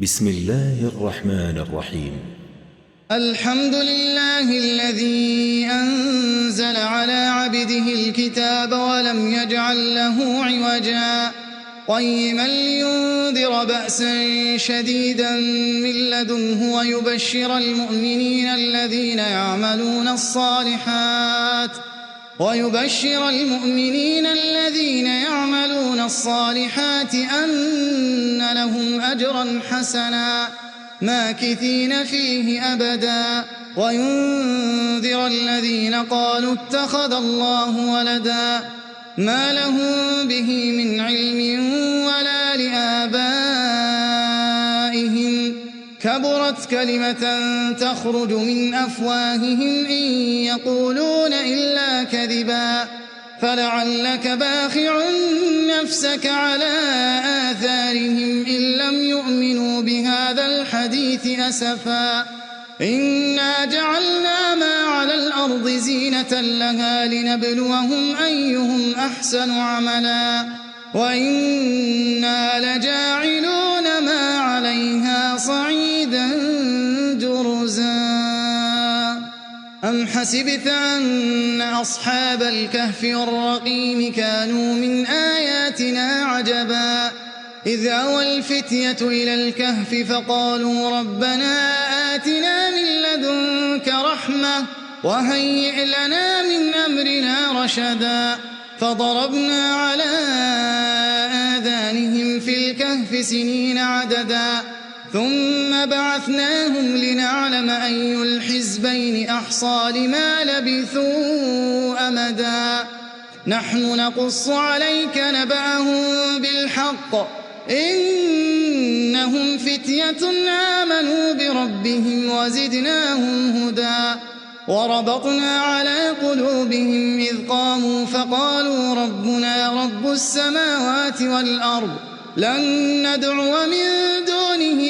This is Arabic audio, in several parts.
بسم الله الرحمن الرحيم. الحمد لله الذي أنزل على عبده الكتاب ولم يجعل له عوجا قيما لينذر بأسا شديدا من لدنه ويبشر المؤمنين الذين يعملون الصالحات أن لهم أجرا حسنا ماكثين فيه أبدا وينذر الذين قالوا اتخذ الله ولدا ما لهم به من علم ولا لآبائهم كبرت كلمة تخرج من أفواههم إن يقولون إلا كذبا فلعلك باخع نفسك على آثارهم إن لم يؤمنوا بهذا الحديث أسفا إنا جعلنا ما على الأرض زينة لها لنبلوهم أيهم أحسن عملا وإنا لجاعلون ما عليها صعيدا جرزا أم حسبت أن أصحاب الكهف والرقيم كانوا من آياتنا عجبا إذ أوى الفتية إلى الكهف فقالوا ربنا آتنا من لدنك رحمة وهيئ لنا من أمرنا رشدا فضربنا على آذانهم في الكهف سنين عددا ثم بعثناهم لنعلم أي الحزبين أحصى لما لبثوا أمدا نحن نقص عليك نبأهم بالحق إنهم فتية آمنوا بربهم وزدناهم هدى وربطنا على قلوبهم إذ قاموا فقالوا ربنا رب السماوات والأرض لن ندعو من دونه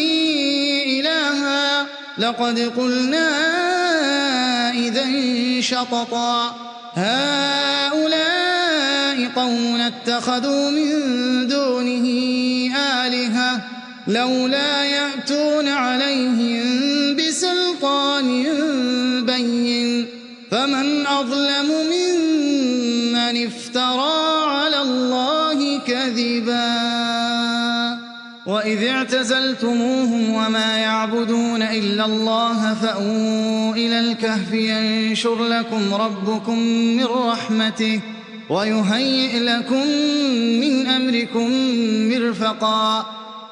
إلها لقد قلنا إذا شططا هؤلاء قوم اتخذوا من دونه آلهة لولا يأتون عليهم بسلطان بين فمن أظلم ممن افترى على الله كذبا وإذ اعتزلتموهم وما يعبدون إلا الله فأووا إلى الكهف ينشر لكم ربكم من رحمته ويهيئ لكم من أمركم مرفقا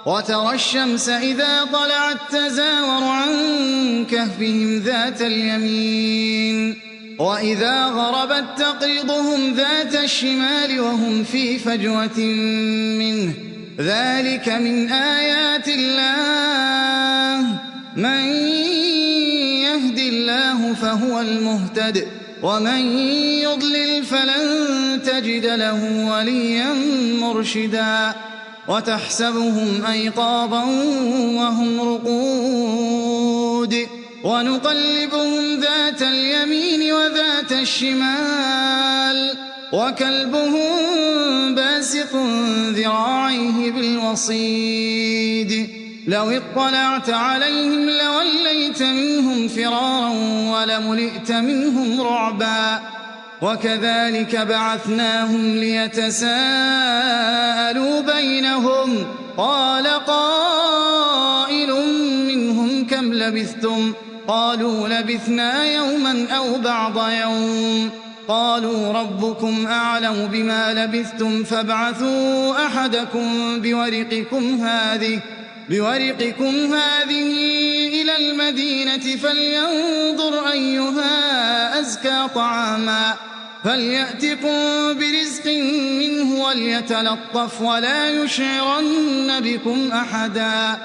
وترى الشمس إذا طلعت تزاور عن كهفهم ذات اليمين وإذا غربت تقرضهم ذات الشمال وهم في فجوة منه ذلك من آيات الله من يهد الله فهو المهتد ومن يضلل فلن تجد له وليا مرشدا وتحسبهم أيقاظا وهم رقود ونقلبهم ذات اليمين وذات الشمال وكلبهم باسط ذراعيه بالوصيد لو اطلعت عليهم لوليت منهم فرارا ولملئت منهم رعبا وكذلك بعثناهم ليتساءلوا بينهم قال قائل منهم كم لبثتم قالوا لبثنا يوما أو بعض يوم قالوا ربكم أعلم بما لبثتم فابعثوا أحدكم بورقكم هذه إلى المدينة فلينظر أيها أزكى طعاما فليأتكم برزق منه وليتلطف ولا يشعرن بكم أحدا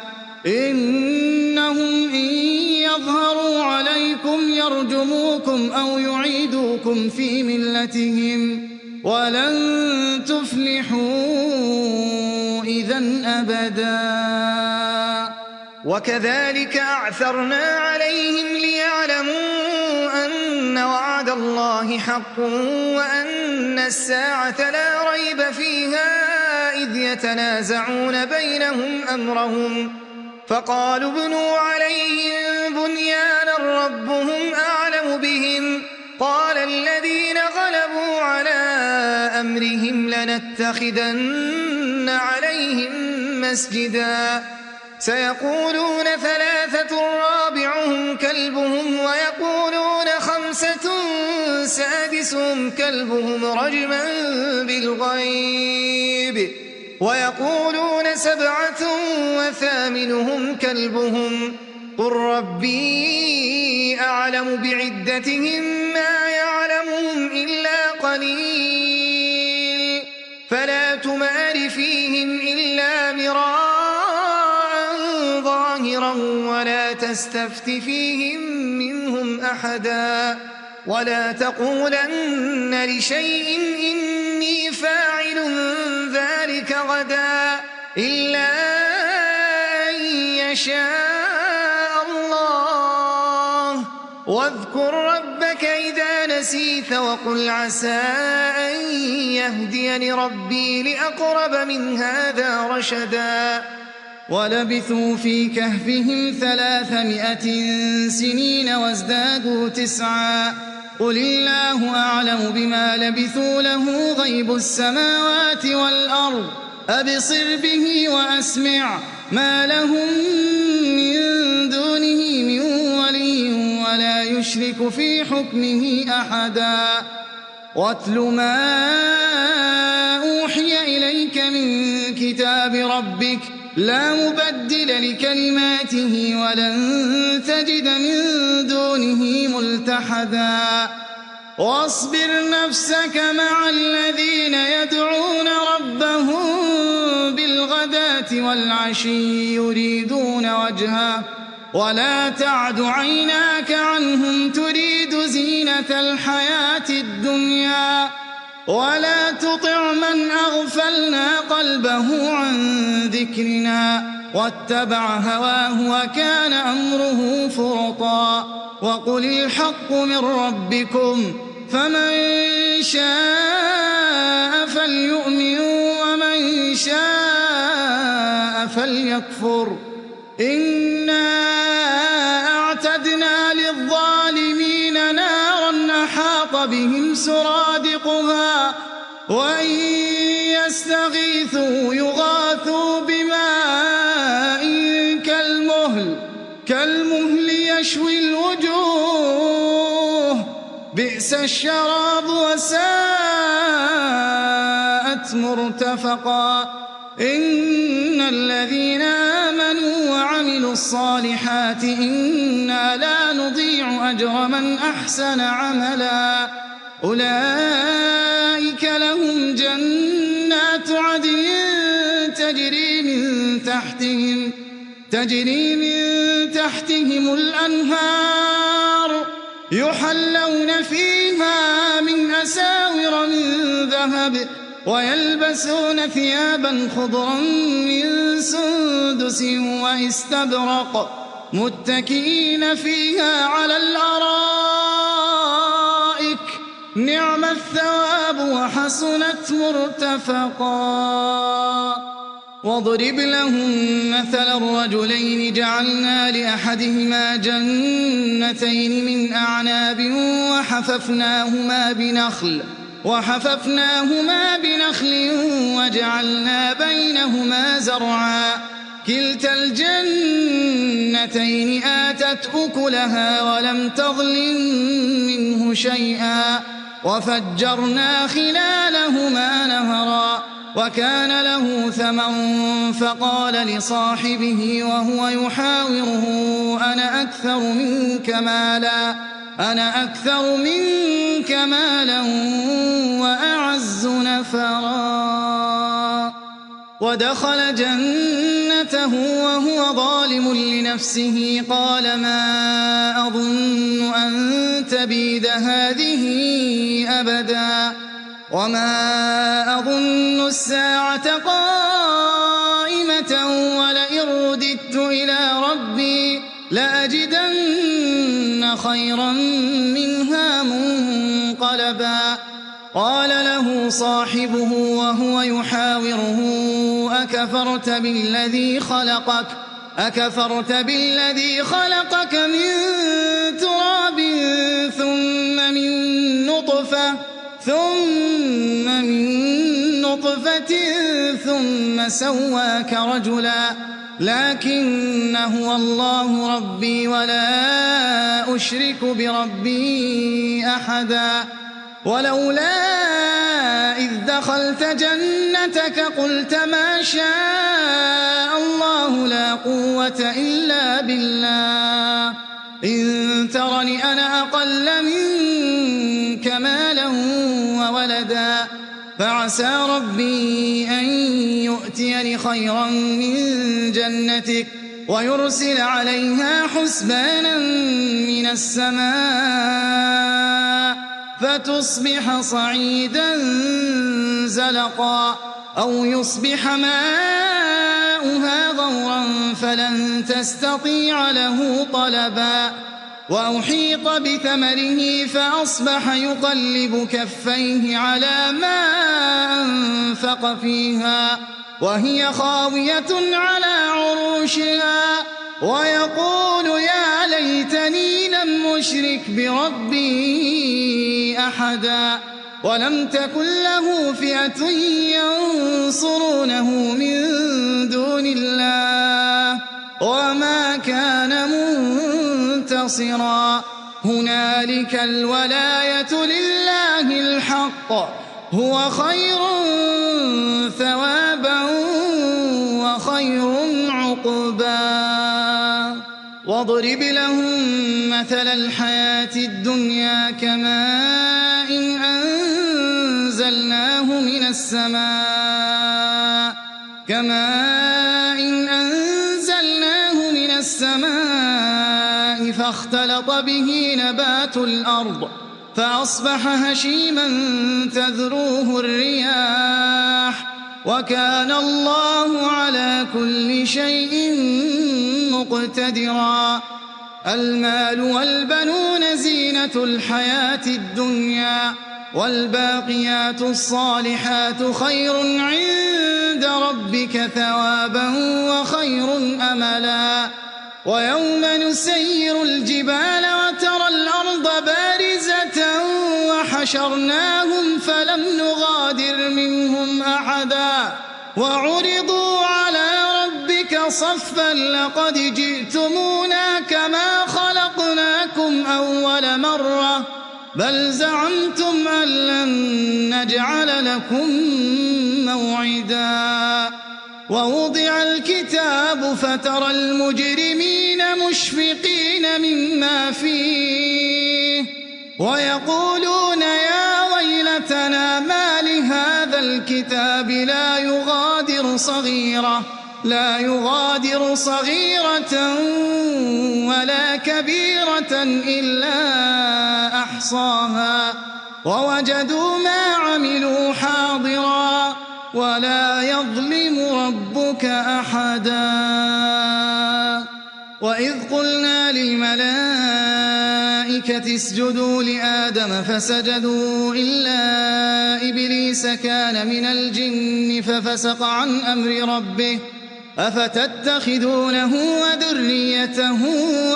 إنهم إن يظهروا عليكم يرجموكم أو يعيدوكم في ملتهم ولن تفلحوا إذن أبدا وكذلك أعثرنا عليهم ليعلموا أن وعد الله حق وأن الساعة لا ريب فيها إذ يتنازعون بينهم أمرهم فقالوا ابنوا عليهم بنيانا ربهم أعلم بهم قال الذين غلبوا على أمرهم لنتخذن عليهم مسجدا سيقولون ثلاثة رابعهم كلبهم ويقولون خمسة سادسهم كلبهم رجما بالغيب ويقولون سبعة وثامنهم كلبهم قل ربي أعلم بعدتهم ما يعلمهم إلا قليل فلا تمار فيهم إلا مراء ظاهرا ولا تستفت فيهم منهم أحدا ولا تقولن لشيء إني فاعل ذلك غدا إلا أن يشاء الله واذكر ربك إذا نسيت وقل عسى أن يهديني ربي لأقرب من هذا رشدا ولبثوا في كهفهم 300 سنين وازدادوا 9 قل الله أعلم بما لبثوا له غيب السماوات والأرض أبصر به وأسمع ما لهم من دونه من ولي ولا يشرك في حكمه أحدا واتل ما أوحي إليك من كتاب ربك لا مبدل لكلماته ولن تجد من دونه ملتحدا واصبر نفسك مع الذين يدعون ربهم بالغداة والعشي يريدون وجهه ولا تعد عيناك عنهم تريد زينة الحياة الدنيا ولا تطع من أغفلنا قلبه عن ذكرنا واتبع هواه وكان أمره فرطا وقل الحق من ربكم فمن شاء فليؤمن ومن شاء فليكفر إنا أعتدنا للظالمين نارا أحاط بهم سرادقها وإن يستغيثوا يغاثوا بماء كالمهل يشوي الوجوه بئس الشراب وساءت مرتفقا إن الذين آمنوا وعملوا الصالحات إنا لا نضيع أجر من أحسن عملا أولئك لهم جنات عدن تجري من تحتهم الأنهار يحلون فيها من أساور من ذهب ويلبسون ثيابا خضرا من سندس واستبرق متكئين فيها على الأرائك نعم الثواب وحسنت مرتفقا واضرب لهم مثل الرجلين جعلنا لأحدهما جنتين من أعناب وحففناهما بنخل وجعلنا بينهما زرعا كلتا الجنتين آتت أكلها ولم تظلم منه شيئا وفجرنا خلالهما نهرا وكان له ثمر فقال لصاحبه وهو يحاوره أنا أكثر منك مالا وأعز نفرا ودخل جنته وهو ظالم لنفسه قال ما أظن أن تبيد هذه أبدا وما أظن الساعة قائمة ولئن رددت إلى ربي لأجدن خيرا منها منقلبا قال له صاحبه وهو يحاوره أكفرت بالذي خلقك أكفرت بالذي خلقك من تراب ثم من نطفة ثم سواك رجلا لكن هو الله ربي ولا أشرك بربي أحدا ولولا إذ دخلت جنتك قلت ما شاء الله لا قوة إلا بالله إن ترني أنا أقل منك مالا وولدا فعسى ربي أن يؤتيني خيرا من جنتك ويرسل عليها حسبانا من السماء فتصبح صعيدا زلقا أو يصبح ماؤها غورا فلن تستطيع له طلبا وأحيط بثمره فأصبح يقلب كفيه على ما أنفق فيها وهي خاوية على عروشها ويقول يا ليتني لم أشرك بربي أحدا ولم تكن له فئة ينصرونه من دون الله وما كان منتصرا هنالك الولاية لله الحق هو خير ثوابا وخير عقبا واضرب لهم مثل الحياة الدنيا كماء أنزلناه من السماء فاختلط به نبات الأرض فأصبح هشيما تذروه الرياح وكان الله على كل شيء مقتدرا المال والبنون زينة الحياة الدنيا والباقيات الصالحات خير عند ربك ثوابا وخير أملا ويوم نسير الجبال وترى الأرض بارزة وحشرناهم فلم نغادر منهم أحدا وعرضوا على ربك صفا لقد جئتمونا كما خلقناكم أول مرة بل زعمتم أن لن نجعل لكم موعدا ووضع الكتاب فترى المجرمين مشفقين مما فيه ويقولون يا ويلتنا ما لهذا الكتاب لا يغادر صغيرة ولا كبيرة إلا أحصاها ووجدوا ما عملوا حاضرا ولا يظلم ربك أحدا وإذ قلنا للملائكة اسجدوا لآدم فسجدوا إلا إبليس كان من الجن ففسق عن أمر ربه أفتتخذونه وذريته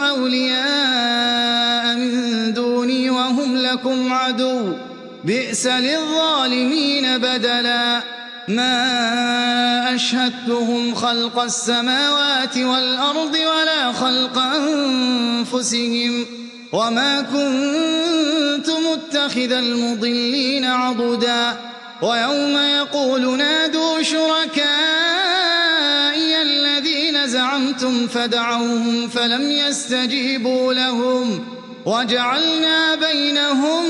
أولياء من دوني وهم لكم عدو بئس للظالمين بدلا ما أشهدتهم خلق السماوات والأرض ولا خلق أنفسهم وما كنت متخذ المضلين عضدا ويوم يقول نادوا شركائي الذين زعمتم فدعوهم فلم يستجيبوا لهم وجعلنا بينهم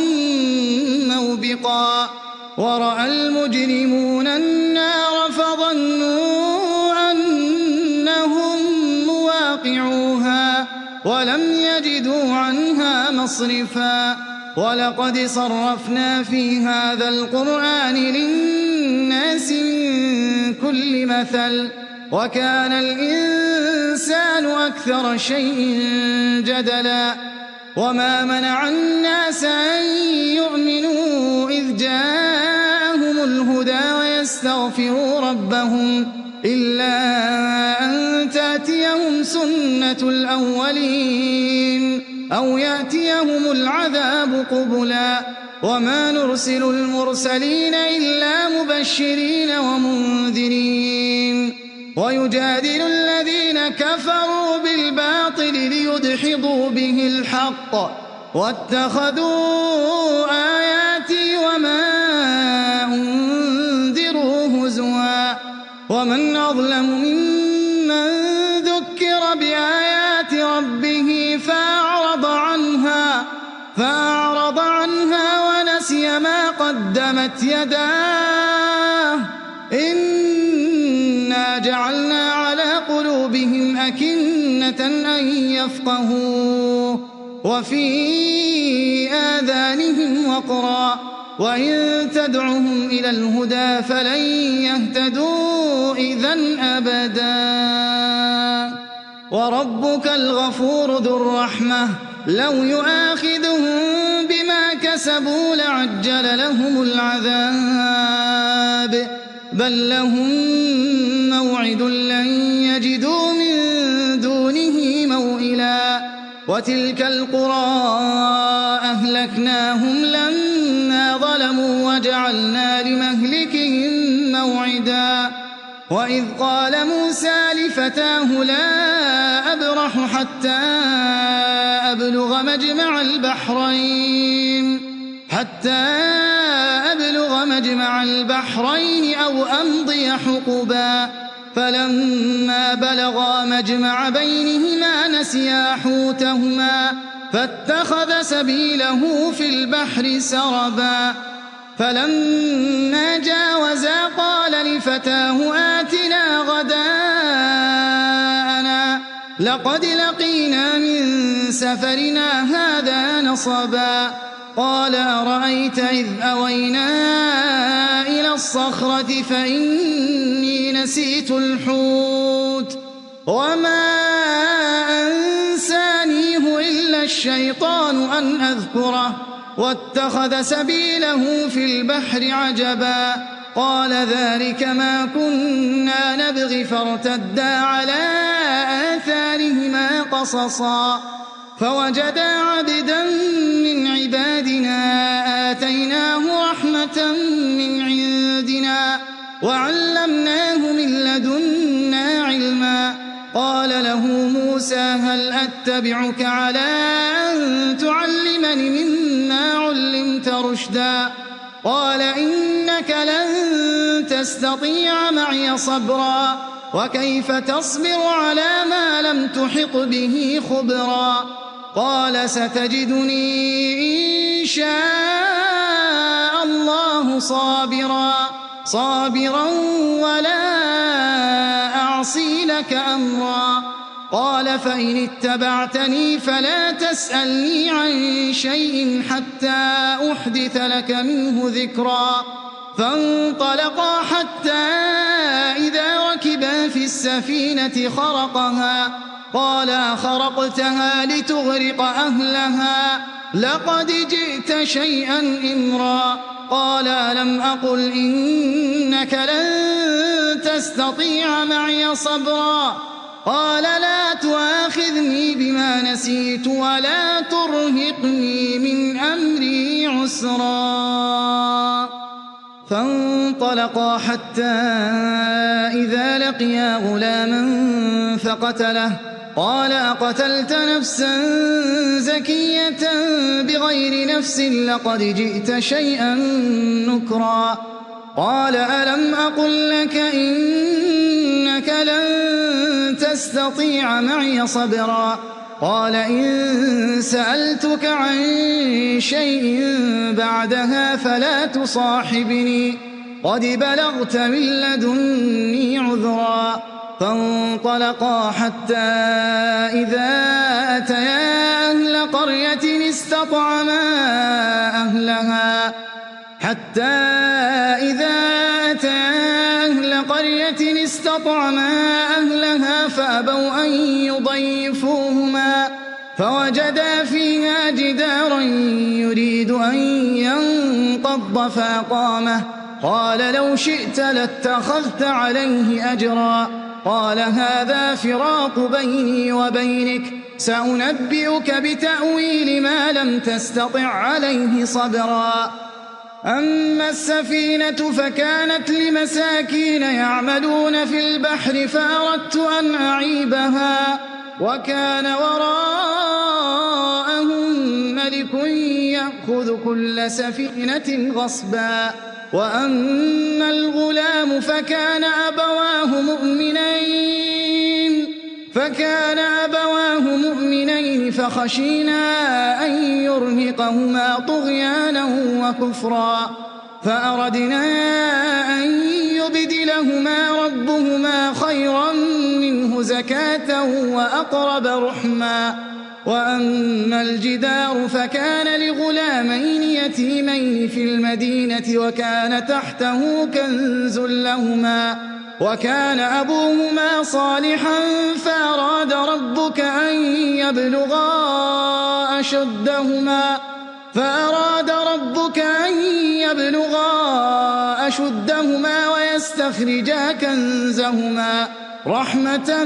موبقا ورأى المجرمون النار فظنوا أنهم مواقعوها ولم يجدوا عنها مصرفا ولقد صرفنا في هذا القرآن للناس من كل مثل وكان الإنسان أكثر شيء جدلا وما منع الناس أن يؤمنوا إذ جاءهم الهدى ويستغفروا ربهم إلا أن تأتيهم سُنَّةُ الْأَوَّلِينَ أَوْ يَأْتِيَهُمُ الْعَذَابُ قُبُلًا وَمَا نُرْسِلُ الْمُرْسَلِينَ إِلَّا مُبَشِّرِينَ وَمُنذِرِينَ وَيُجَادِلُ الَّذِينَ كَفَرُوا بِالْبَاطِلِ لِيُدْحِضُوا بِهِ الْحَقَّ وَاتَّخَذُوا آيَاتِي وَمَا أُنذِرُوا هُزُوًا وَمَنْ أَظْلَمُ مِمَّنْ ذُكِّرَ بِآيَاتِ رَبِّهِ فأعرض عنها ونسي ما قدمت يداه إنا جعلنا على قلوبهم أكنة أن يفقهوه وفي آذانهم وقرا وإن تدعهم إلى الهدى فلن يهتدوا إذن أبدا وربك الغفور ذو الرحمة لو يؤاخذهم بما كسبوا لعجل لهم العذاب بل لهم موعد لن يجدوا من دونه موئلا وتلك القرى أهلكناهم لما ظلموا وجعلنا لمهلكهم موعدا وإذ قال موسى لفتاه لا أبرح حتى أبلغ مجمع البحرين أو أمضي حقبا فلما بلغا مجمع بينهما نسيا حوتهما فاتخذ سبيله في البحر سربا فلما جاوزا قال لفتاه آتنا غداءنا لقد لقينا من سفرنا هذا نصبا قال أرأيت إذ أوينا إلى الصخرة فإني نسيت الحوت وما أنسانيه إلا الشيطان أن أذكره واتخذ سبيله في البحر عجبا قال ذلك ما كنا نبغي فارتدا على آثارهما قصصا فوجدا عبدا من عبادنا آتيناه رحمة من عندنا وعلمناه من لدنا علما قال له موسى هل أتبعك على أن تعلمني مما علمت رشدا قال إنك لن تستطيع معي صبرا وكيف تصبر على ما لم تحط به خبرا قال ستجدني إن شاء الله صابرا ولا أعصي لك أمرا قال فإن اتبعتني فلا تسألني عن شيء حتى أحدث لك منه ذكرا فانطلقا حتى إذا ركبا في السفينة خرقها قال أخرقتها لتغرق أهلها لقد جئت شيئا إمرا قال ألم أقل إنك لن تستطيع معي صبرا قال لا تؤاخذني بما نسيت ولا ترهقني من أمري عسرا فانطلقا حتى إذا لقيا غلاما فقتله قال أقتلت نفسا زكية بغير نفس لقد جئت شيئا نكرا قال ألم أقل لك إنك لن تستطيع معي صبرا قال إن سألتك عن شيء بعدها فلا تصاحبني قد بلغت من لدني عذرا فانطلقا حتى إذا أتيا أهل قرية استطعما أهلها فأبوا أن يضيفوهما فوجدا فيها جدارا يريد أن ينقض فأقامه قال لو شئت لاتخذت عليه أجرا قال هذا فراق بيني وبينك سأنبئك بتأويل ما لم تستطع عليه صبرا أما السفينة فكانت لمساكين يعملون في البحر فأردت أن أعيبها وكان وراءهم ملك يأخذ كل سفينة غصبا وأما الغلام فكان أبواه مؤمنين فخشينا أن يرهقهما طغيانا وكفرا فأردنا أن يبدلهما ربهما خيرا منه زكاة وأقرب رحما وأما الجدار فكان لغلامين يتيمين في المدينة وكان تحته كنز لهما وكان أبوهما صالحا فأراد ربك أن يبلغا أشدهما ويستخرجا كنزهما رحمة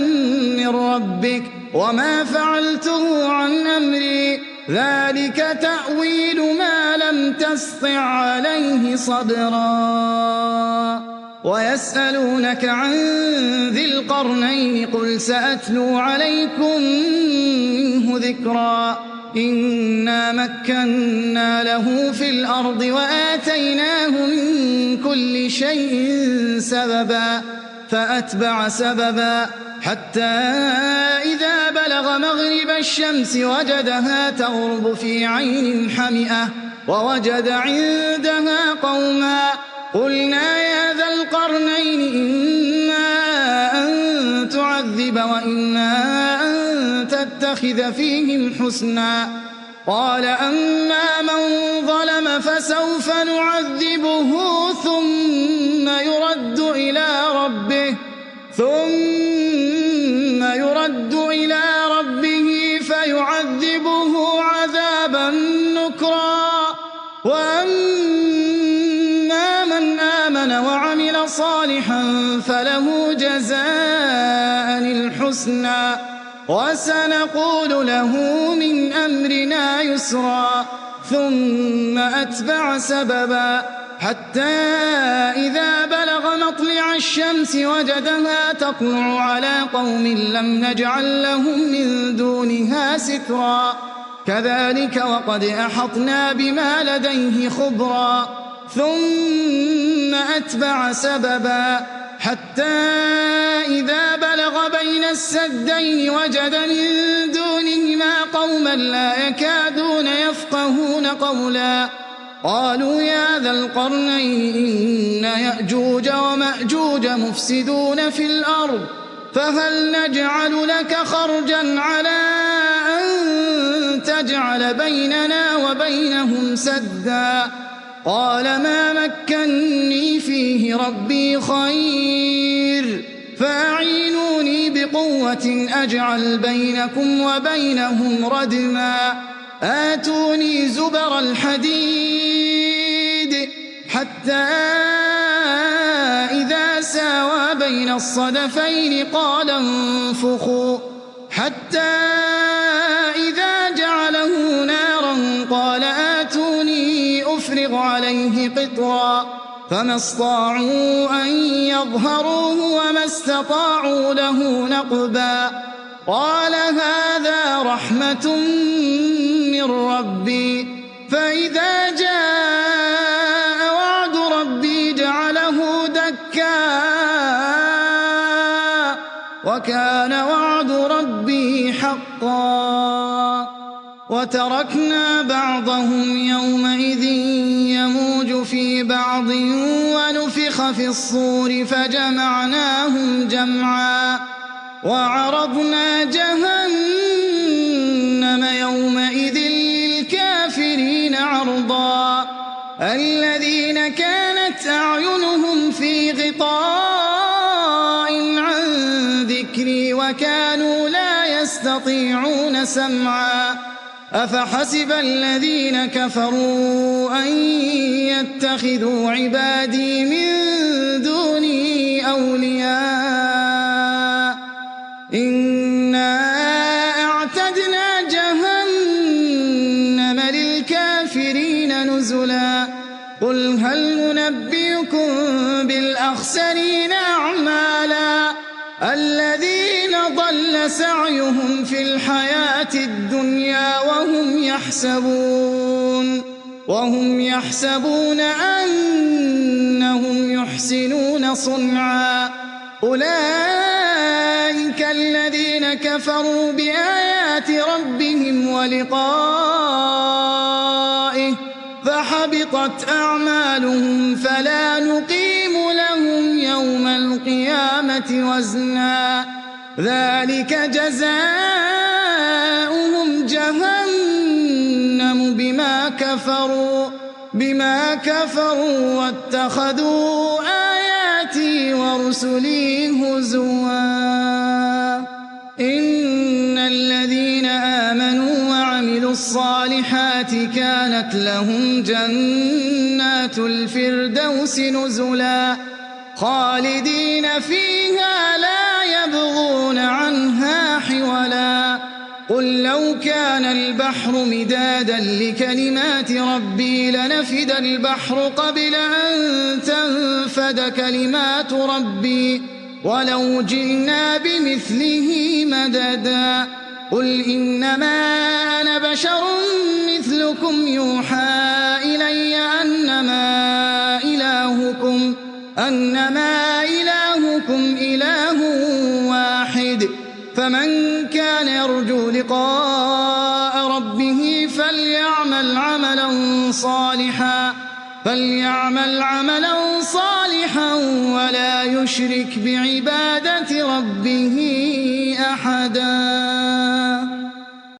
من ربك وما فعلته عن أمري ذلك تأويل ما لم تسطع عليه صبرا ويسألونك عن ذي القرنين قل سأتلو عليكم منه ذكرا إنا مكنا له في الأرض وآتيناه من كل شيء سببا فأتبع سببا حتى إذا بلغ مغرب الشمس وجدها تغرب في عين حمئة ووجد عندها قوما قلنا يا ذا القرنين إما أن تعذب وإما أن تتخذ فيهم حسنا قال أما من ظلم فسوف نعذبه ثم يرد إلى ربه فيعذبه عذابا نكرا وأما من آمن وعمل صالحا فله جزاء الحسنى وسنقول له من أمرنا يسرا ثم أتبع سببا حتى إذا بلغ مطلع الشمس وجدها تطلع على قوم لم نجعل لهم من دونها سترا كذلك وقد أحطنا بما لديه خبرا ثم أتبع سببا حتى إذا بلغ بين السدين وجد من دونهما قوما لا يكادون يفقهون قولا قالوا يا ذا القرنين إن يأجوج ومأجوج مفسدون في الأرض فهل نجعل لك خرجا على أن تجعل بيننا وبينهم سدا قال ما مكني فيه ربي خير فأعينوني بقوة أجعل بينكم وبينهم ردما آتوني زبر الحديد حتى إذا ساوى بين الصدفين قال انفخوا حتى إذا جعله نارا قال آتوني أفرغ عليه قطرا فما استطاعوا أن يظهروه وما استطاعوا له نقبا قال هذا رحمة من ربي فإذا جاء وعد ربي جعله دكا وكان وعد ربي حقا وتركنا بعضهم يومئذ يموج في بعض ونفخ في الصور فجمعناهم جمعا وعرضنا جهنم يومئذ للكافرين عرضا الذين كانت أعينهم في غطاء عن ذكري وكانوا لا يستطيعون سمعا أفحسب الذين كفروا أن يتخذوا عبادي من دوني أولياء هل ننبئكم بالأخسرين أعمالا الذين ضل سعيهم في الحياة الدنيا وهم يحسبون أنهم يحسنون صنعا أولئك الذين كفروا بآيات ربهم ولقائه فحبطت أعمالهم فلا نقيم لهم يوم القيامة وزنا ذلك جزاؤهم جهنم بما كفروا واتخذوا آياتي ورسلي هزوا إن الذين آمنوا وعملوا الصالحات كانت لهم جنات الفردوس نزلا خالدين فيها لا يبغون عنها حولا قل لو كان البحر مدادا لكلمات ربي لنفد البحر قبل أن تنفد كلمات ربي ولو جئنا بمثله مددا قل إنما أنا بشر مثلكم يوحى إلي أنما إلهكم إله واحد فمن كان يرجو لقاء ربه فليعمل عملا صالحا ولا يشرك بعبادة ربه أحدا.